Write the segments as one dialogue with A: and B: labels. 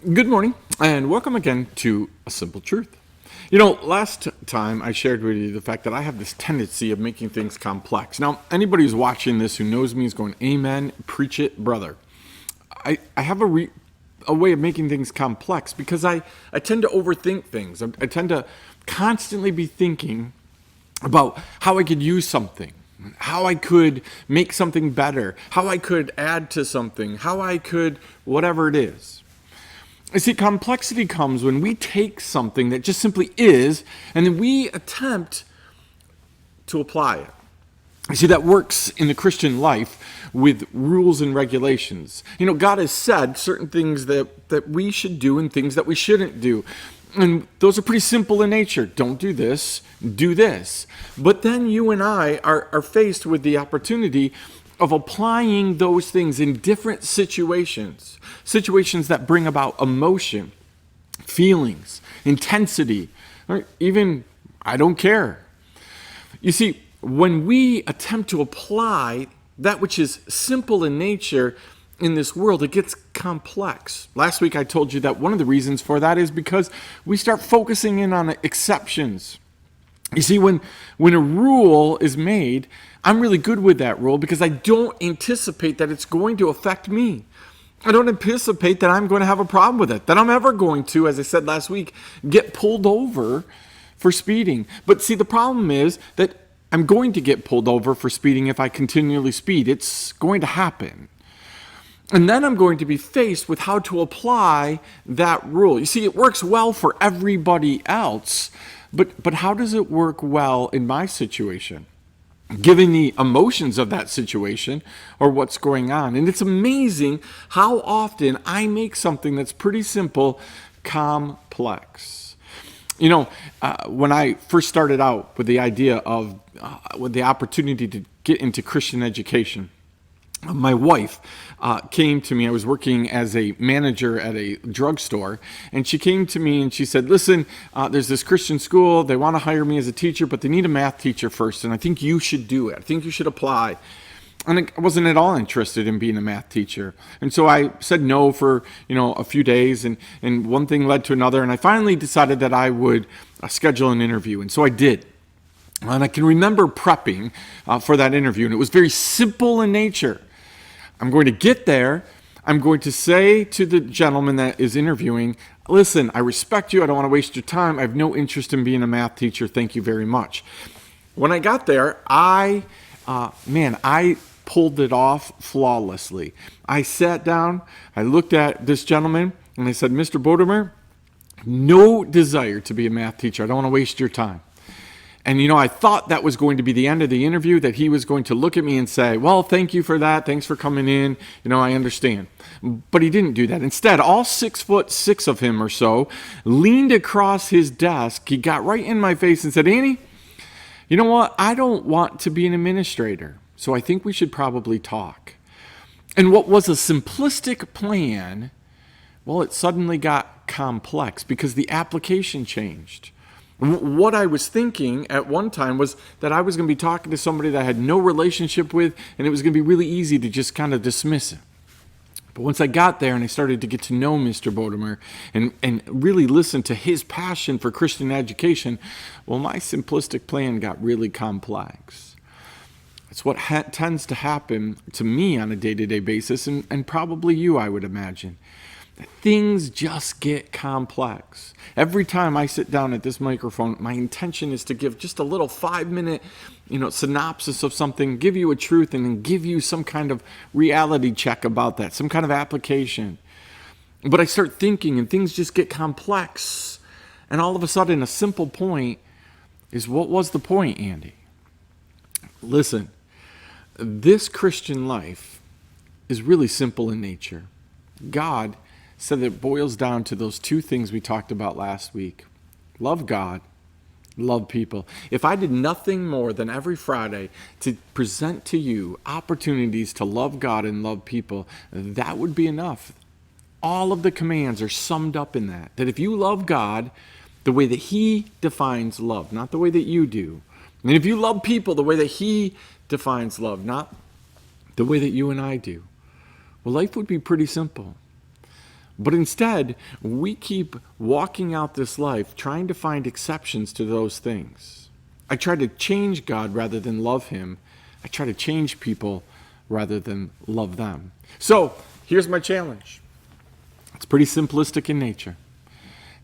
A: Good morning, and welcome again to A Simple Truth. Last time I shared with you the fact that I have this tendency of making things complex. Now, anybody who's watching this who knows me is going, amen, preach it, brother. I have a way of making things complex because I tend to overthink things. I tend to constantly be thinking about how I could use something, how I could make something better, how I could add to something, how I could, whatever it is. You see, complexity comes when we take something that just simply is, and then we attempt to apply it. You see, that works in the Christian life with rules and regulations. God has said certain things that we should do and things that we shouldn't do. And those are pretty simple in nature. Don't do this, do this. But then you and I are faced with the opportunity of applying those things in different situations that bring about emotion, feelings, intensity, or even I don't care. You see, when we attempt to apply that which is simple in nature in this world, it gets complex. Last week I told you that one of the reasons for that is because we start focusing in on exceptions. You see, when a rule is made, I'm really good with that rule because I don't anticipate that it's going to affect me. I don't anticipate that I'm going to have a problem with it, that I'm ever going to, as I said last week, get pulled over for speeding. But see, the problem is that I'm going to get pulled over for speeding if I continually speed. It's going to happen. And then I'm going to be faced with how to apply that rule. You see, it works well for everybody else, but how does it work well in my situation, given the emotions of that situation or what's going on? And it's amazing how often I make something that's pretty simple complex. When I first started out with the idea of with the opportunity to get into Christian education, my wife came to me. I was working as a manager at a drugstore, and she came to me and she said, listen, there's this Christian school. They want to hire me as a teacher, but they need a math teacher first, and I think you should do it. I think you should apply. And I wasn't at all interested in being a math teacher. And so I said no for, a few days, and one thing led to another, and I finally decided that I would schedule an interview, and so I did. And I can remember prepping for that interview, and it was very simple in nature. I'm going to get there. I'm going to say to the gentleman that is interviewing, listen, I respect you. I don't want to waste your time. I have no interest in being a math teacher. Thank you very much. When I got there, I pulled it off flawlessly. I sat down, I looked at this gentleman, and I said, Mr. Bodemer, no desire to be a math teacher. I don't want to waste your time. And, I thought that was going to be the end of the interview, that he was going to look at me and say, well, thank you for that. Thanks for coming in. I understand. But he didn't do that. Instead, all 6'6" of him or so leaned across his desk. He got right in my face and said, Annie, you know what? I don't want to be an administrator, so I think we should probably talk. And what was a simplistic plan, well, it suddenly got complex because the application changed. What I was thinking at one time was that I was going to be talking to somebody that I had no relationship with, and it was going to be really easy to just kind of dismiss it. But once I got there and I started to get to know Mr. Bodemer and really listen to his passion for Christian education, well, my simplistic plan got really complex. It's what tends to happen to me on a day-to-day basis, and probably you, I would imagine. Things just get complex. Every time I sit down at this microphone, my intention is to give just a little 5-minute, synopsis of something, give you a truth, and then give you some kind of reality check about that, some kind of application. But I start thinking, and things just get complex. And all of a sudden, a simple point is, what was the point, Andy? Listen, this Christian life is really simple in nature. God said that it boils down to those two things we talked about last week. Love God, love people. If I did nothing more than every Friday to present to you opportunities to love God and love people, that would be enough. All of the commands are summed up in that. That if you love God the way that He defines love, not the way that you do. And if you love people the way that He defines love, not the way that you and I do, well, life would be pretty simple. But instead, we keep walking out this life trying to find exceptions to those things. I try to change God rather than love him. I try to change people rather than love them. So here's my challenge. It's pretty simplistic in nature.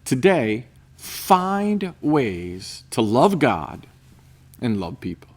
A: Today, find ways to love God and love people.